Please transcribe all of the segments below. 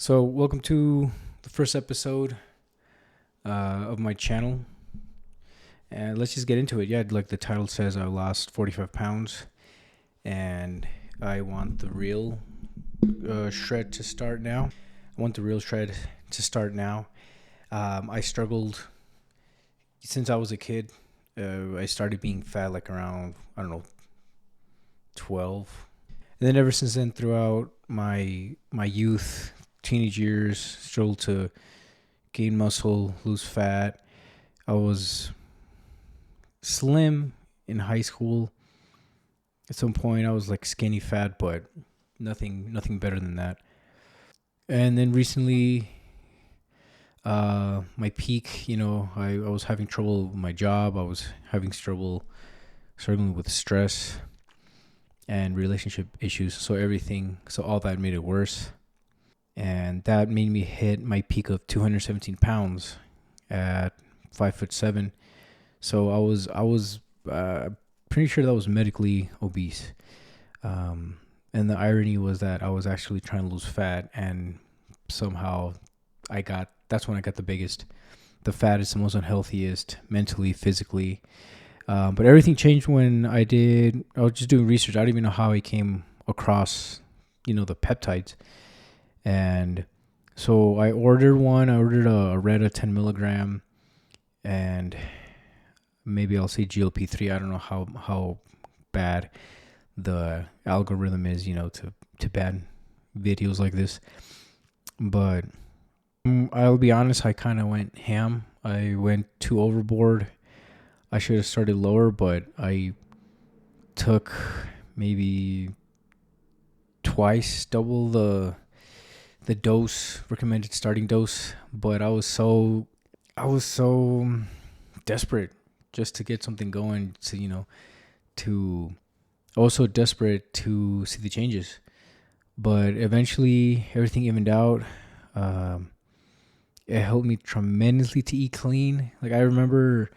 So, welcome to the first episode of my channel. And let's just get into it. Yeah, like the title says, I lost 45 pounds and I want the real shred to start now. I struggled since I was a kid. I started being fat like around, 12. And then ever since then, throughout my youth, teenage years, struggled to gain muscle, lose fat. I was slim in high school. At some point, I was like skinny fat, but nothing better than that. And then recently, my peak, I was having trouble with my job. I was having trouble struggling with stress and relationship issues. So all that made it worse. And that made me hit my peak of 217 pounds at 5'7". So I was pretty sure that was medically obese. And the irony was that I was actually trying to lose fat, and somehow that's when I got the fattest, the most unhealthiest, mentally, physically. But everything changed when I was just doing research. I don't even know how I came across, the peptides. And so I ordered a Retta 10 milligram, and maybe I'll say GLP-3. I don't know how bad the algorithm is, to ban videos like this. But I'll be honest, I kind of went ham. I went too overboard. I should have started lower, but I took maybe twice double the recommended starting dose. But I was so desperate just to get something going, I was so desperate to see the changes. But eventually everything evened out. It helped me tremendously to eat clean. Like, I remember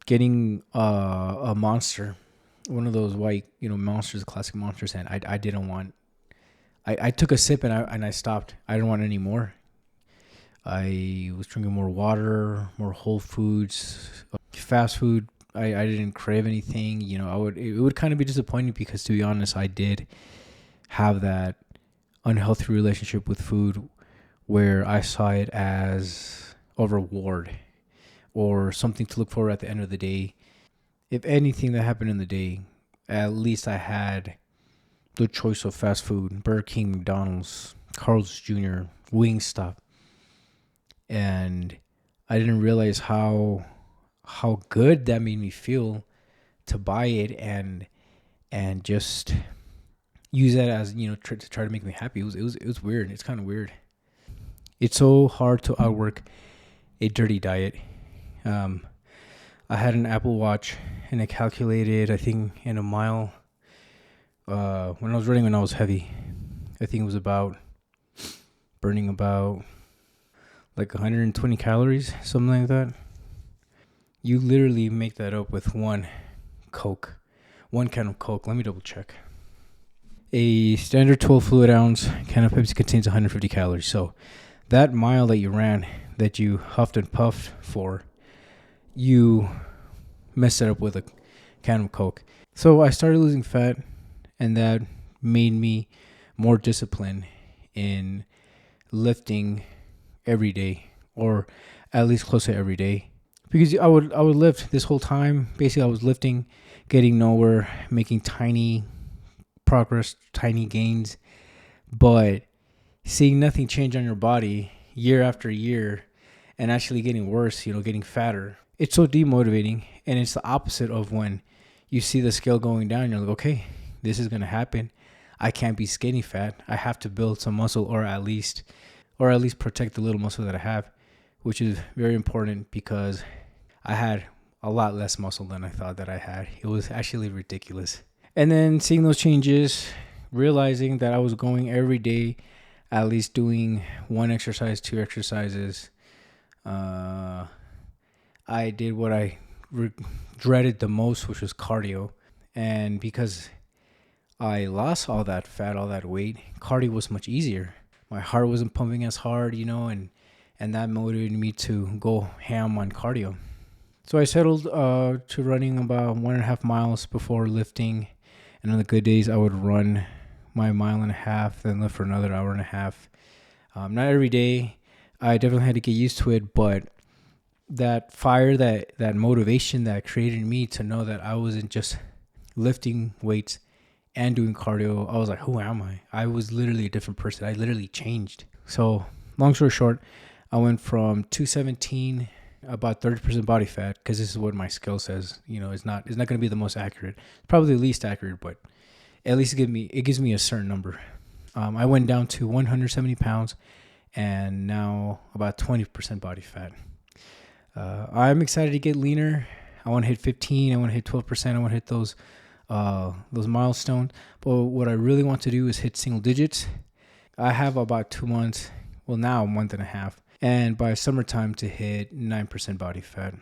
getting a Monster, one of those white, Monsters, classic Monsters, and I didn't want. I took a sip and I stopped. I didn't want any more. I was drinking more water, more whole foods, fast food. I didn't crave anything. It would kind of be disappointing because, to be honest, I did have that unhealthy relationship with food where I saw it as a reward or something to look for at the end of the day. If anything that happened in the day, at least I had the choice of fast food: Burger King, McDonald's, Carl's Jr., Wingstop. And I didn't realize how good that made me feel to buy it and just use that as, to try to make me happy. It was weird. It's kind of weird. It's so hard to outwork a dirty diet. I had an Apple Watch and it calculated, I think, in a mile. When I was running, when I was heavy, I think it was burning about like 120 calories, something like that. You literally make that up with one can of Coke. Let me double check. A standard 12 fluid ounce can of Pepsi contains 150 calories. So that mile that you ran, that you huffed and puffed for, you messed it up with a can of Coke. So I started losing fat, and that made me more disciplined in lifting every day, or at least close to every day. Because I would lift this whole time. Basically, I was lifting, getting nowhere, making tiny progress, tiny gains, but seeing nothing change on your body year after year and actually getting worse, getting fatter. It's so demotivating, and it's the opposite of when you see the scale going down. You're like, okay, this is going to happen. I can't be skinny fat. I have to build some muscle, or at least protect the little muscle that I have, which is very important because I had a lot less muscle than I thought that I had. It was actually ridiculous. And then seeing those changes, realizing that I was going every day, at least doing one exercise, two exercises. I did what I dreaded the most, which was cardio. And because I lost all that fat, all that weight, cardio was much easier. my heart wasn't pumping as hard, and that motivated me to go ham on cardio. So I settled to running about 1.5 miles before lifting, and on the good days I would run my 1.5 miles, then lift for another hour and a half. Not every day. I definitely had to get used to it, but that fire, that motivation that created me to know that I wasn't just lifting weights and doing cardio, I was like, who am I? I was literally a different person. I literally changed. So long story short, I went from 217, about 30% body fat, because this is what my scale says. It's not going to be the most accurate, probably the least accurate, but at least it gives me a certain number. I went down to 170 pounds and now about 20% body fat. I'm excited to get leaner. I want to hit 15. I want to hit 12%. I want to hit those milestones. But what I really want to do is hit single digits. I have about 2 months. Well, now a month and a half. And by summertime to hit 9% body fat,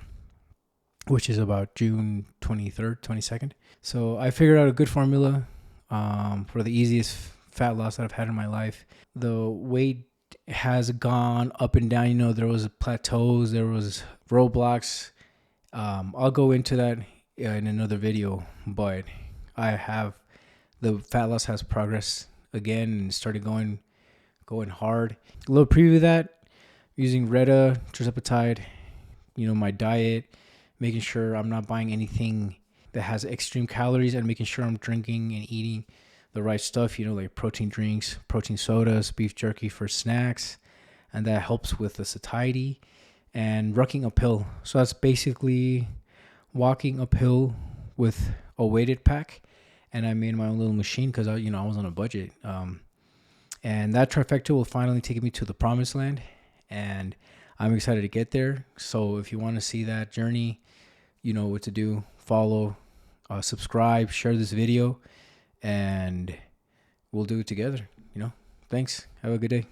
which is about June 23rd, 22nd. So I figured out a good formula for the easiest fat loss that I've had in my life. The weight has gone up and down. There was plateaus, there was roadblocks. I'll go into that in another video, but the fat loss has progressed again and started going hard. A little preview of that, using Retta, tirzepatide, my diet, making sure I'm not buying anything that has extreme calories, and making sure I'm drinking and eating the right stuff, like protein drinks, protein sodas, beef jerky for snacks, and that helps with the satiety, and rucking uphill. So that's basically walking uphill with a weighted pack, and I made my own little machine because I was on a budget. And that trifecta will finally take me to the promised land, and I'm excited to get there. So if you want to see that journey, you know what to do. Follow, subscribe, share this video, and we'll do it together. Thanks. Have a good day.